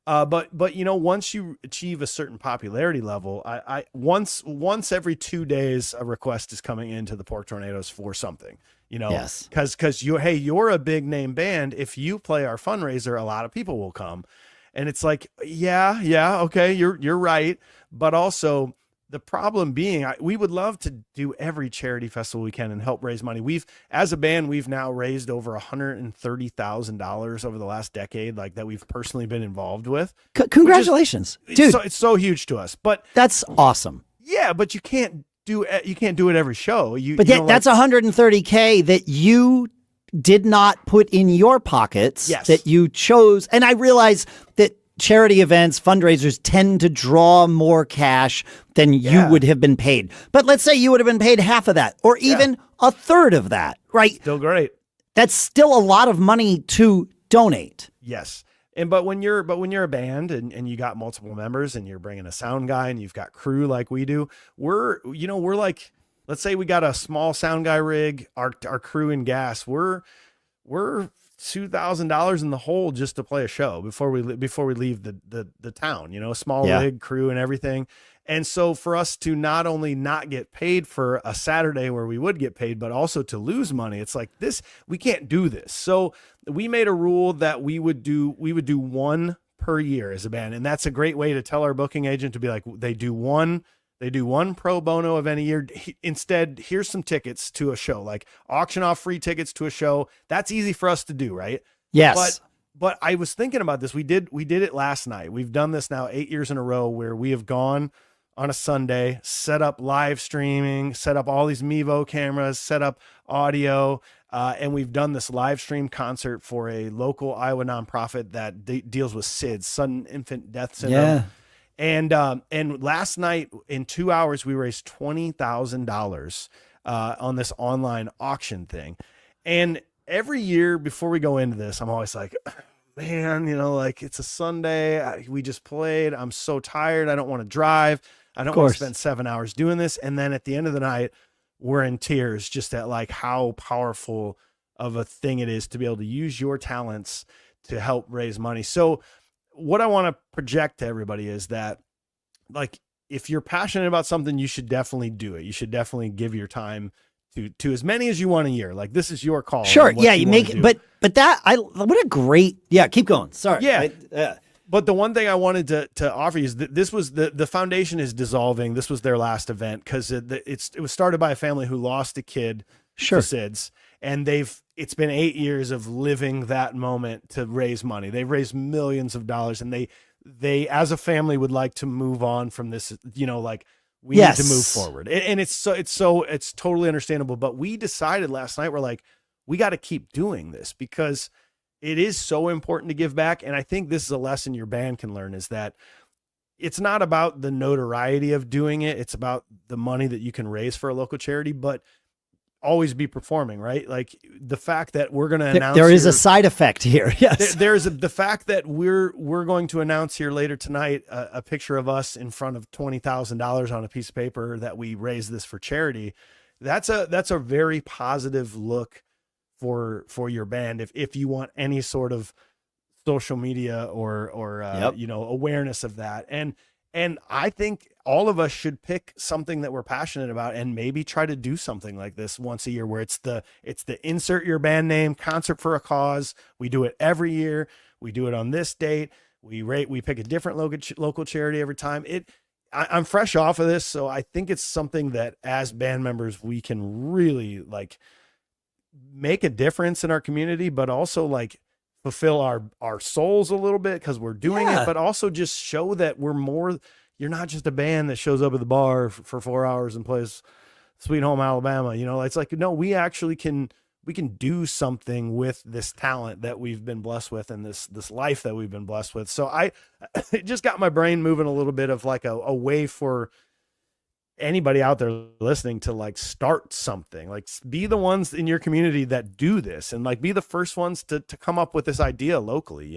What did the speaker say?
But once you achieve a certain popularity level, I once every 2 days a request is coming into the Pork Tornadoes for something, Yes. because you're a big name band. If you play our fundraiser, a lot of people will come, and it's like, yeah, okay, you're right, but also the problem being, we would love to do every charity festival we can and help raise money. As a band, we've now raised over $130,000 over the last decade, like that we've personally been involved with. Congratulations, dude. It's so huge to us, but that's awesome. Yeah, but you can't do it every show. That's 130K that you did not put in your pockets. Yes. That you chose. And I realize that charity events, fundraisers tend to draw more cash than you would have been paid. But let's say you would have been paid half of that or even a third of that, right? Still great. That's still a lot of money to donate. Yes. But when you're a band and you got multiple members and you're bringing a sound guy and you've got crew like we do, we're like, let's say we got a small sound guy rig, our crew and gas, we're $2,000 in the hole just to play a show before we leave the town, a small rig, crew and everything. And so for us to not only not get paid for a Saturday where we would get paid, but also to lose money, it's like this, we can't do this. So we made a rule that we would do one per year as a band. And that's a great way to tell our booking agent to be like, they do one pro bono event a year. Instead, here's some tickets to a show, like auction off free tickets to a show. That's easy for us to do, right? Yes. But I was thinking about this. We did it last night. We've done this now 8 years in a row where we have gone on a Sunday, set up live streaming, set up all these Mevo cameras, set up audio, and we've done this live stream concert for a local Iowa nonprofit that deals with SIDS, sudden infant death syndrome. Yeah. And last night in 2 hours, we raised $20,000 on this online auction thing. And every year before we go into this, I'm always like, man, like it's a Sunday. We just played. I'm so tired. I don't want to drive. I don't want to spend 7 hours doing this. And then at the end of the night, we're in tears just at like how powerful of a thing it is to be able to use your talents to help raise money. So what I want to project to everybody is that, like, if you're passionate about something, you should definitely do it. You should definitely give your time to as many as you want a year. Like, this is your call. Sure. Yeah. You make it, but what a great, keep going. Sorry. Yeah. But the one thing I wanted to offer you is that this was the foundation is dissolving. This was their last event because it was started by a family who lost a kid to SIDS, and it's been 8 years of living that moment to raise money. They've raised millions of dollars, and they as a family would like to move on from this. Like, we need to move forward, and it's totally understandable. But we decided last night, we're like, we got to keep doing this because it is so important to give back. And I think this is a lesson your band can learn, is that it's not about the notoriety of doing it. It's about the money that you can raise for a local charity, but always be performing, right? Like the fact that we're going to announce there is a side effect here. Yes. The fact that we're going to announce here later tonight, a picture of us in front of $20,000 on a piece of paper that we raised this for charity. That's a very positive look for your band. If you want any sort of social media or awareness of that. And I think all of us should pick something that we're passionate about and maybe try to do something like this once a year, where it's the insert your band name concert for a cause. We do it every year. We do it on this date. We pick a different local charity every time. I'm fresh off of this, so I think it's something that as band members we can really like make a difference in our community, but also like fulfill our souls a little bit because we're doing it, but also just show that we're more. You're not just a band that shows up at the bar for 4 hours and plays Sweet Home Alabama. It's like, no, we actually can do something with this talent that we've been blessed with and this life that we've been blessed with. So it just got my brain moving a little bit of like a way for anybody out there listening to like start something, like be the ones in your community that do this and like be the first ones to come up with this idea locally,